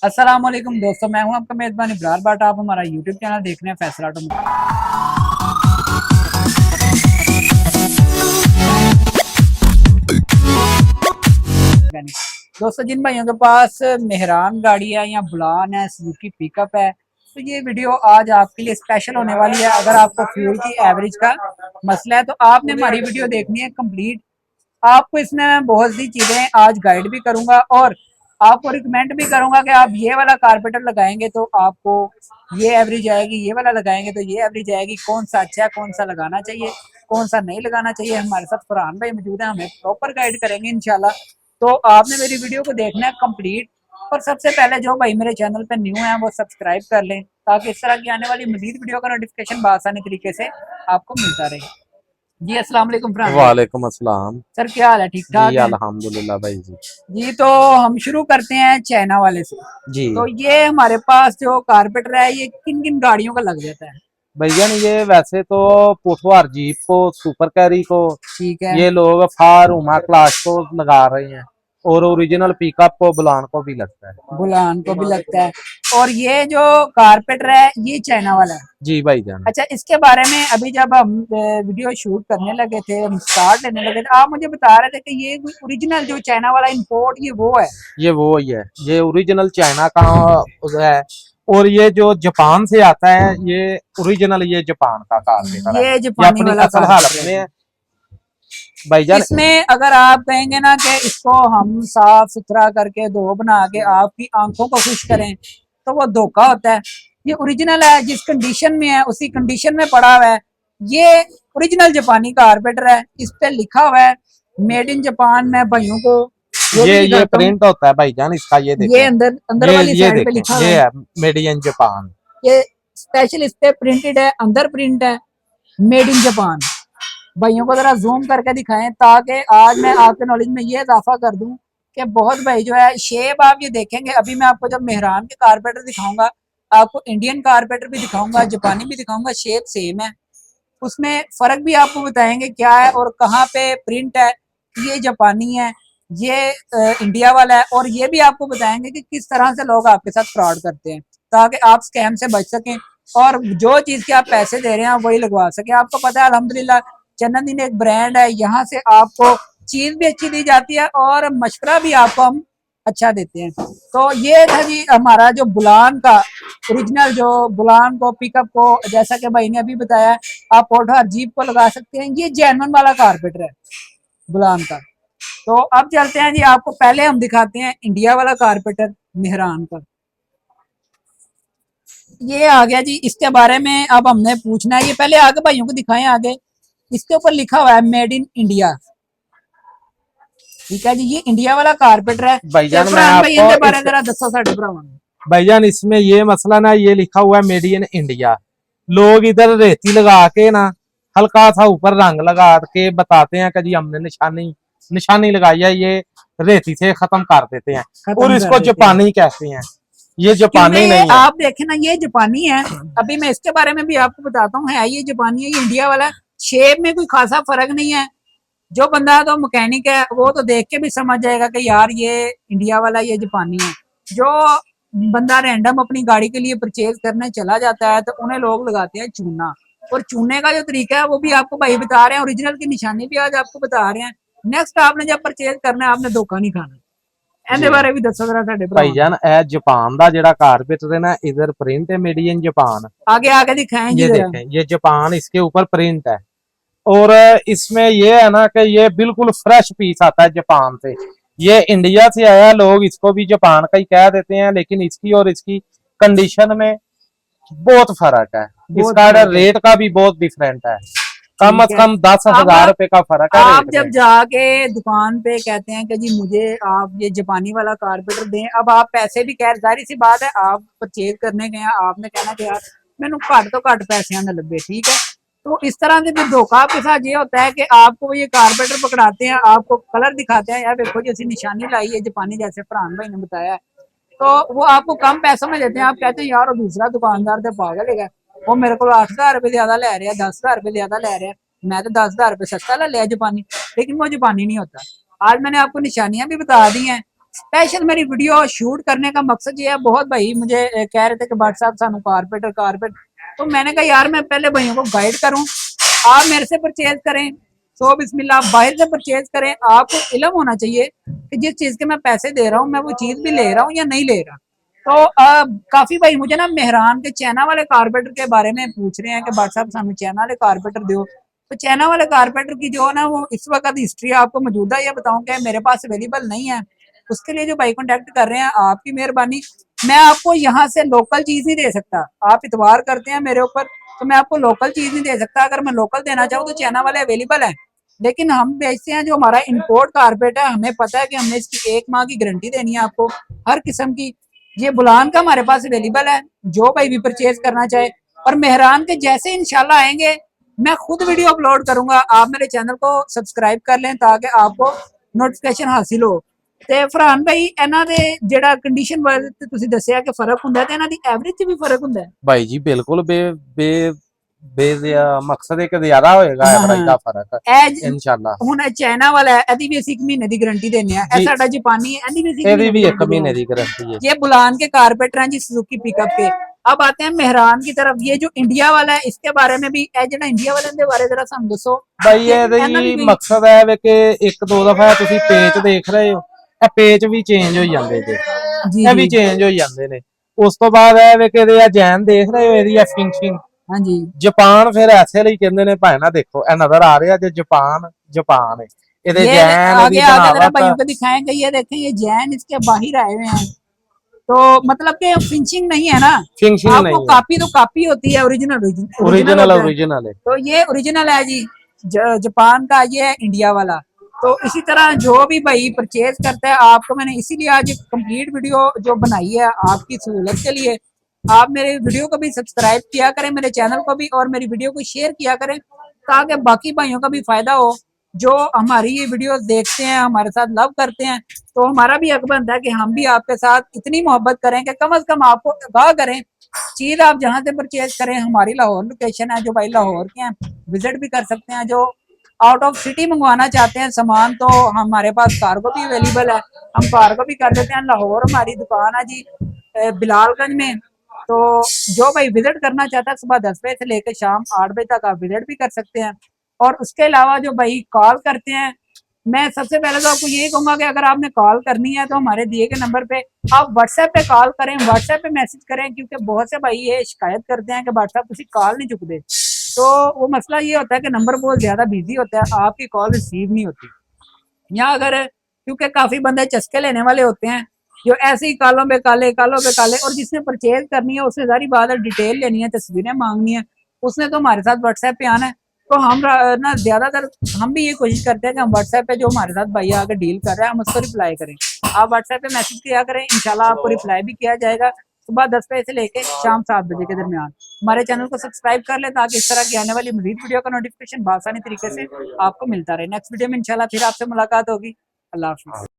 अस्सलाम वालेकुम दोस्तों, मैं हूं आपका मेजबान इब्रार बाट। आप हमारा यूट्यूब चैनल देख रहे हैं फैसल ऑटोमोबाइल। दोस्तों, जिन भाइयों के पास मेहरान गाड़ी है या बुलान है, सुजुकी पिकअप है, तो ये वीडियो आज आपके लिए स्पेशल होने वाली है। अगर आपको फ्यूल की एवरेज का मसला है तो आपने हमारी वीडियो देखनी है कंप्लीट। आपको इसमें मैं बहुत सी चीजें आज गाइड भी करूंगा और आपको रिकमेंड भी करूंगा कि आप ये वाला कारपेटर लगाएंगे तो आपको ये एवरेज आएगी, ये वाला लगाएंगे तो ये एवरेज आएगी। कौन सा अच्छा है, कौन सा लगाना चाहिए, कौन सा नहीं लगाना चाहिए। हमारे साथ फरहान भाई मौजूद है, हमें प्रॉपर गाइड करेंगे इंशाल्लाह। तो आपने मेरी वीडियो को देखना है कंप्लीट। और सबसे पहले जो भाई मेरे चैनल पे न्यू है वो सब्सक्राइब कर लें, ताकि इस तरह की आने वाली मजीद वीडियो का नोटिफिकेशन बआसानी तरीके से आपको मिलता रहे। जी अस्सलाम वालेकुम फरहान भाई। वालेकुम अस्सलाम। सर क्या हाल है, ठीक जी ठाक है? अल्हम्दुलिल्लाह भाई जी। जी तो हम शुरू करते हैं चाइना वाले से। जी तो ये हमारे पास जो कारपेटर है ये किन किन गाड़ियों का लग जाता है? भैया ये वैसे तो पुठवार जीप को, सुपर कैरी को, ठीक है। ये लोग फार उमा क्लास को लगा रहे हैं और ओरिजिनल पिकअप को, बुलान को भी लगता है। बुलान को भी लगता है। और ये जो कारपेटर है ये चाइना वाला है? जी भाई जान। अच्छा, इसके बारे में अभी जब हम वीडियो शूट करने लगे थे, हम स्टार्ट लेने लगे थे, आप मुझे बता रहे थे कि ये ओरिजिनल जो चाइना वाला इंपोर्ट ये वो है? ये वो ही है, ये ओरिजिनल चाइना का है। और ये जो जापान से आता है, ये ओरिजिनल ये जापान का कारपेटर है। ये ये जापानी अपनी वाला असल हालत कारपेटर में है। है भाईजान। इसमें अगर आप कहेंगे ना कि इसको हम साफ सुथरा करके धो बना के आपकी आंखों को खुश करें तो वो धोखा होता है। ये ओरिजिनल है, जिस कंडीशन में है उसी कंडीशन में पड़ा हुआ है। ये ओरिजिनल जापानी कारपेटर है, इस पे लिखा हुआ है मेड इन जापान। मैं भाइयों को वो भी ये दिखाता हूँ। प्रिंट होता है भाईजान इसका, ये ये देखें। अंदर अंदर वाली ये साइड पे देखें, लिखा हुआ ये है। है मेड इन जापान। ये स्पेशल इस पे प्रिंटेड है, अंदर प्रिंट है मेड इन जापान। भाइयों को जरा जूम करके दिखाएं ताकि आज मैं आपके नॉलेज में ये इजाफा कर दूं कि बहुत भाई जो है शेप आप ये देखेंगे। अभी मैं आपको जब मेहरान के कारपेटर दिखाऊंगा, आपको इंडियन कारपेटर भी दिखाऊंगा, जापानी भी दिखाऊंगा, शेप सेम है। उसमें फर्क भी आपको बताएंगे क्या है और कहाँ पे प्रिंट है। ये जापानी है, ये इंडिया वाला है। और ये भी आपको बताएंगे कि किस तरह से लोग आपके साथ फ्रॉड करते हैं, ताकि आप स्कैम से बच सकें और जो चीज के आप पैसे दे रहे हैं आप वही लगवा सके। आपको पता है अल्हम्दुलिल्लाह चन्नदीन एक ब्रांड है, यहाँ से आपको चीज भी अच्छी दी जाती है और मशवरा भी आपको हम अच्छा देते हैं। तो ये था जी हमारा जो बुलान का ओरिजिनल, जो बुलान को पिकअप को जैसा कि भाई ने अभी बताया आप ऑटो जीप को लगा सकते हैं। ये जेन्युइन वाला कारपेटर है बुलान का। तो अब चलते हैं जी, आपको पहले हम दिखाते हैं इंडिया वाला कारपेटर मेहरान का। ये आ गया जी, इसके बारे में अब हमने पूछना है। ये पहले आगे भाइयों को दिखाएं आगे। इसके ऊपर लिखा हुआ है मेड इन इंडिया। ठीक है जी, ये इंडिया वाला कारपेटर है। भाईजान मैं फरहान भाई आपको इनके बारे जरा दसो साडे भरावां नूं। भाईजान इसमें ये मसला ना, ये लिखा हुआ है मेड इन इंडिया। लोग इधर रेती लगा के ना, हल्का सा ऊपर रंग लगा के बताते हैं कि जी हमने निशानी निशानी लगाई है, ये रेती से खत्म कर देते हैं और इसको जापानी कहते हैं। ये जापानी नहीं है। आप देखें ना, ये जापानी है। अभी मैं इसके बारे में भी आपको बताता हूँ, है ये जापानी है, ये इंडिया वाला। शेप में कोई खासा फर्क नहीं है। जो बंदा तो मैकेनिक है वो तो देख के भी समझ जाएगा कि यार ये इंडिया वाला, ये जापानी है। जो बंदा रैंडम अपनी गाड़ी के लिए परचेज करने चला जाता है तो उन्हें लोग लगाते हैं चूना। और चूने का जो तरीका है वो भी आपको भाई बता रहे हैं, ओरिजिनल की निशानी भी आज आपको बता रहे हैं। नेक्स्ट आपने जब परचेज करना है आपने धोखा नहीं खाना। ਇਹਦੇ ਬਾਰੇ भी दसो जरा साडे भरावां भाईजान ए जापान दा जेड़ा कारपेटर है ना, इधर प्रिंट है मेड इन जापान। आगे आगे दिखाएं जी ये जरा। देखें, ये जापान, इसके ऊपर प्रिंट है। और इसमें ये है ना कि ये बिल्कुल फ्रेश पीस आता है जापान से। ये इंडिया से आया, लोग इसको भी जापान का ही कह देते हैं, लेकिन इसकी और इसकी कंडीशन में बहुत फर्क है। इसका रेट का भी बहुत डिफरेंट है, कम से कम 10,000 रुपए का फर्क है। आप जब जाके दुकान पे कहते हैं कि जी मुझे आप ये जापानी वाला कारपेटर दें, अब आप पैसे भी कह, जाहिर सी बात है आप परचेज करने गए, आपने कहना कि यार मैंने घट तो घट पैसे ना लगे, ठीक है। तो इस तरह से फिर धोखा आपके साथ ये होता है कि आपको ये कारपेटर पकड़ाते हैं, आपको कलर दिखाते हैं, यार देखो जैसी निशानी लाई है जापानी, जैसे फरहान भाई ने बताया, तो वो आपको कम पैसों में देते हैं। आप कहते हैं यार दूसरा दुकानदार तो पागल है, वो मेरे को 8,000 रुपए ज्यादा ले रहे हैं, 10,000 रुपए ज्यादा ले रहे हैं, मैं तो 10,000 रुपए सस्ता ले लिया जापानी। लेकिन वो जापानी नहीं होता। आज मैंने आपको निशानियां भी बता दी हैं, स्पेशल मेरी वीडियो शूट करने का मकसद ये है, बहुत भाई मुझे कह रहे थे कि भाट साहब सानू कारपेट कारपेट, तो मैंने कहा यार मैं पहले भाइयों को गाइड करूं, आप मेरे से परचेज करें, सो बिस्मिल्लाह, आप बाहर से परचेज करें, आपको इल्म होना चाहिए कि जिस चीज के मैं पैसे दे रहा हूँ मैं वो चीज भी ले रहा हूँ या नहीं ले रहा। तो काफी भाई मुझे ना मेहरान के चाइना वाले कारपेटर के बारे में पूछ रहे हैं कि भाट साहब सानू चाइना वाले कारपेटर दो। तो चाइना वाले कारपेटर की जो है ना वो इस वक्त हिस्ट्री आपको मौजूदा ये बताऊं कि मेरे पास अवेलेबल नहीं है। उसके लिए जो भाई कॉन्टेक्ट कर रहे हैं आपकी मेहरबानी, मैं आपको यहाँ से लोकल चीज नहीं दे सकता, आप इतवार करते हैं मेरे ऊपर, तो मैं आपको लोकल चीज नहीं दे सकता। अगर मैं लोकल देना चाहूँ तो चाइना वाले अवेलेबल है, लेकिन हम बेचते हैं जो हमारा इंपोर्ट कारपेट है, हमें पता है कि हमने इसकी 1 माह की गारंटी देनी है आपको हर किस्म की। ये बुलान का हमारे पास अवेलेबल है, जो भाई भी परचेज करना चाहे। और मेहरान के जैसे इंशाल्लाह आएंगे मैं खुद वीडियो अपलोड करूंगा, आप मेरे चैनल को सब्सक्राइब कर लें ताकि आपको नोटिफिकेशन हासिल हो। ਤੇ ਫਰਹਾਨ ਭਾਈ ਇਹਨਾਂ ਦੇ ਜਿਹੜਾ ਕੰਡੀਸ਼ਨ ਬਾਰੇ ਤੁਸੀਂ ਦੱਸਿਆ ਕਿ ਫਰਕ ਹੁੰਦਾ ਤੇ ਇਹਨਾਂ ਦੀ ਐਵਰੇਜ 'ਚ ਵੀ ਫਰਕ ਹੁੰਦਾ ਹੈ। भाई जी बिल्कुल बे बे बे मकसद एक ज्यादा होएगा ਹਾਂ एवरेज ਹਾਂ का फर्क ਇਹ इंशाल्लाह ਹੁਣ ਇਹ ਚਾਈਨਾ ਵਾਲਾ ਹੈ, ਇਹਦੀ ਵੀ ਅਸੀਂ 1 महीने ਦੀ गारंटी देने ਆ। ਇਹ जी ਸਾਡਾ जापानी है, ਇਹਦੀ ਵੀ ਅਸੀਂ 1 ਇਹਦੀ महीने भी ਦੀ 1 गारंटी महीने देंगे। ਦੀ गारंटी है। ये बुलान के कारपेटर हैं जी सुजुकी पिकअप के। अब आते हैं मेहरान की तरफ, ये जो इंडिया वाला है इसके बारे में भी ਜਿਹੜਾ ਇੰਡੀਆ ਵਾਲਿਆਂ ਦੇ ਬਾਰੇ ਜ਼ਰਾ ਸਾਨੂੰ ਦੱਸੋ भाई ਇਹਨਾਂ ਦੀ ਇਹਦੀ ਕੋਈ ਮਕਸਦ ਹੈ ਵੇ ਕਿ ਇੱਕ ਦੋ ਦਫਾ ਤੁਸੀਂ ਪੇਚ ਦੇਖ ਰਹੇ ਹੋ, ਇਹ ਪੇਚ ਵੀ ਚੇਂਜ ਹੋ ਜਾਂਦੇ ਜੇ, जी ਇਹ जी ਵੀ ਚੇਂਜ ਹੋ ਜਾਂਦੇ ਨੇ। ਉਸ ਤੋਂ ਬਾਅਦ ਇਹ ਵੇ ਕਿ ਇਹਦੇ ਆ ਜੈਨ ਦੇਖ ਰਹੇ ਹੋ, ਇਹਦੀ ਆ ਫਿਨਿਸ਼ਿੰਗ हाँ जी ਜਾਪਾਨ ਫਿਰ ਐਸੇ ਲਈ ਕਹਿੰਦੇ ਨੇ ਭਾਈ ਨਾ, ਦੇਖੋ ਇਹ ਨਜ਼ਰ ਆ ਰਿਹਾ ਜੇ ਜਾਪਾਨ ਜਾਪਾਨ है ਇਹਦੇ ये ਜੈਨ आगे ਦੀ आगे जरा बनावट। भाइयों को दिखाएंगे, ये देखें ये जैन इसके बाहर आए हुए हैं, तो मतलब कि फिनिशिंग नहीं है ना, फिनिशिंग आपको नहीं है, कापी तो कापी होती है, ओरिजिनल ओरिजिनल ओरिजिनल होता है। ओरिजिनल है। तो ये ओरिजिनल है जी जापान का, ये है इंडिया वाला। तो इसी तरह जो भी भाई परचेज करता है आपको मैंने इसीलिए आज कंप्लीट वीडियो जो बनाई है आपकी सहूलत के लिए। आप मेरे वीडियो को भी सब्सक्राइब किया करें, मेरे चैनल को भी, और मेरी वीडियो को शेयर किया करें ताकि बाकी भाइयों का भी फायदा हो जो हमारी ये वीडियो देखते हैं, हमारे साथ लव करते हैं। तो हमारा भी हक बनता है कि हम भी आपके साथ इतनी मोहब्बत करें कि कम से कम आपको आगाह करें। चीज आप जहां से परचेज करें, हमारी लाहौर लोकेशन है, जो भाई लाहौर के हैं विजिट भी कर सकते हैं। जो आउट ऑफ सिटी मंगवाना चाहते हैं सामान, तो हमारे पास कार्गो भी अवेलेबल है, हम कार्गो भी कर देते हैं। लाहौर हमारी दुकान है जी बिलालगंज में। तो जो भाई विजिट करना चाहता है सुबह 10 बजे से लेकर शाम 8 बजे तक आप विजिट भी कर सकते हैं। और उसके अलावा जो भाई कॉल करते हैं, मैं सबसे पहले तो आपको यही कहूंगा कि अगर आपने कॉल करनी है तो हमारे दिए गए नंबर पे आप व्हाट्सएप पे कॉल करें, व्हाट्सएप पे मैसेज करें, क्योंकि बहुत से भाई ये शिकायत करते हैं कि व्हाट्सएप तुम कॉल नहीं चुकते। तो वो मसला ये होता है कि नंबर बहुत ज्यादा बिजी होता है, आपकी कॉल रिसीव नहीं होती। या अगर क्योंकि काफी बंदे चस्के लेने वाले होते हैं जो ऐसे ही कालों पे काले कालों पे काले, और जिसने परचेज करनी है उससे सारी बात है, डिटेल लेनी है, तस्वीरें मांगनी है, उसने तो हमारे साथ व्हाट्सएप पे आना है। तो हम ना ज्यादातर हम भी ये कोशिश करते हैं कि हम व्हाट्सएप पे जो हमारे साथ भैया आकर डील कर रहे हैं हम उसको रिप्लाई करें। आप व्हाट्सएप पे मैसेज किया करें, इंशाल्लाह आपको रिप्लाई भी किया जाएगा सुबह 10 बजे से लेकर शाम 7 बजे के दरमियान। हमारे चैनल को सब्सक्राइब कर ले ताकि इस तरह की आने वाली मजीद वीडियो का नोटिफिकेशन आसानी तरीके से आपको मिलता रहे। नेक्स्ट वीडियो में इंशाल्लाह फिर आपसे मुलाकात होगी। अल्लाह हाफिज़।